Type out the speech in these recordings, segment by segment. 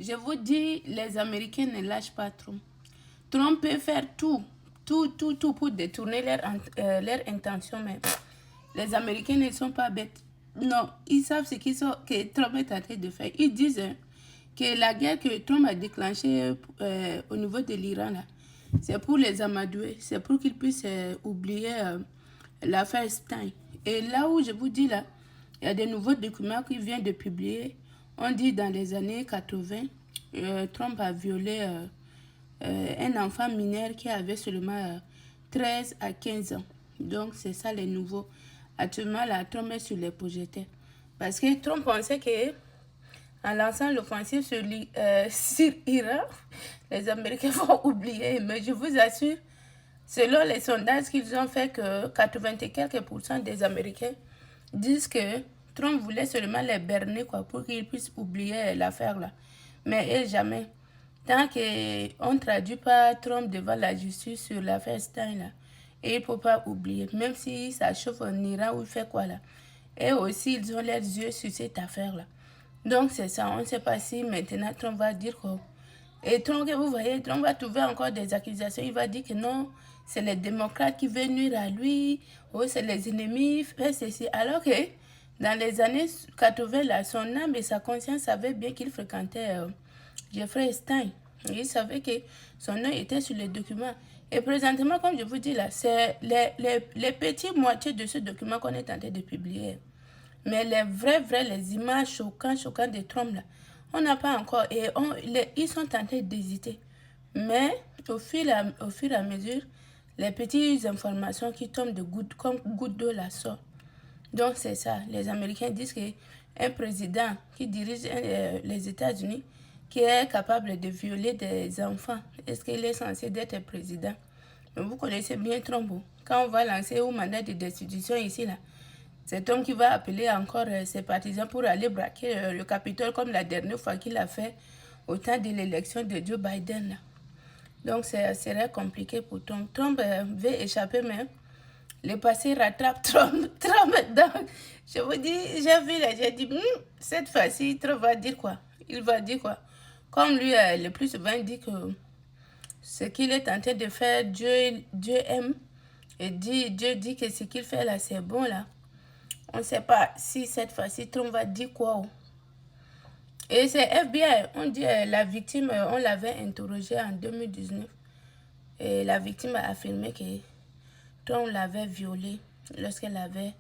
Je vous dis, les Américains ne lâchent pas Trump. Trump peut faire tout pour détourner leur intention, mais les Américains ne sont pas bêtes. Non, ils savent ce que Trump est en train de faire. Ils disent que la guerre que Trump a déclenchée au niveau de l'Iran, c'est pour les amadouer, c'est pour qu'ils puissent oublier l'affaire Stein. Et là où je vous dis là, il y a des nouveaux documents qu'il vient de publier. On dit dans les années 80, Trump a violé un enfant mineur qui avait seulement 13 à 15 ans. Donc, c'est ça les nouveaux. Actuellement, là, Trump est sur les projecteurs. Parce que Trump pensait que en lançant l'offensive sur l'Iran, les Américains vont oublier. Mais je vous assure, selon les sondages qu'ils ont fait, que 80 et quelques % des Américains disent que Trump voulait seulement les berner pour qu'ils puissent oublier l'affaire là. Mais jamais. Tant qu'on ne traduit pas Trump devant la justice sur l'affaire Stein là, et il ne faut pas oublier, même si ça chauffe en Iran ou il fait quoi là. Et aussi, ils ont leurs yeux sur cette affaire là. Donc c'est ça, on ne sait pas si maintenant Trump va dire quoi. Et Trump, vous voyez, Trump va trouver encore des accusations. Il va dire que non, c'est les démocrates qui veulent nuire à lui, ou c'est les ennemis, fait ceci. Alors que dans les années 80, là, son âme et sa conscience savaient bien qu'il fréquentait Jeffrey Stein. Il savait que son nom était sur les documents. Et présentement, comme je vous dis là, c'est les petites moitiés de ce document qu'on est en train de publier. Mais les vraies, les images choquantes de Trump, là, on n'a pas encore. Et ils sont en train d'hésiter. Mais au fur et à mesure, les petites informations qui tombent comme gouttes d'eau la sortent. Donc c'est ça. Les Américains disent qu'un président qui dirige les États-Unis, qui est capable de violer des enfants, est-ce qu'il est censé être président? Mais vous connaissez bien Trump. Quand on va lancer un mandat de destitution ici, là, c'est Trump qui va appeler encore ses partisans pour aller braquer le Capitole comme la dernière fois qu'il a fait au temps de l'élection de Joe Biden. Là. Donc, ça serait compliqué pour Trump. Trump veut échapper, mais le passé rattrape Trump. Donc, je vous dis, j'ai vu là, j'ai dit, cette fois-ci, Trump va dire quoi? Il va dire quoi? Comme lui, le plus souvent, dit que ce qu'il est en train de faire, Dieu aime. Et Dieu dit que ce qu'il fait là, c'est bon là. On ne sait pas si cette fois-ci, Trump va dire quoi. Et c'est FBI. On dit la victime, on l'avait interrogée en 2019. Et la victime a affirmé que Trump l'avait violée lorsqu'elle avait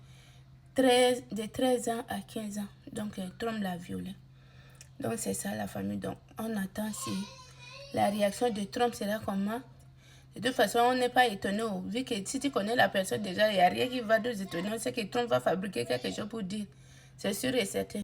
de 13 ans à 15 ans. Donc, Trump l'a violée. Donc, c'est ça la famille. Donc, on attend si la réaction de Trump sera comment. De toute façon, on n'est pas étonné. Vu que si tu connais la personne déjà, il n'y a rien qui va nous étonner. On sait que Trump va fabriquer quelque chose pour dire. C'est sûr et certain.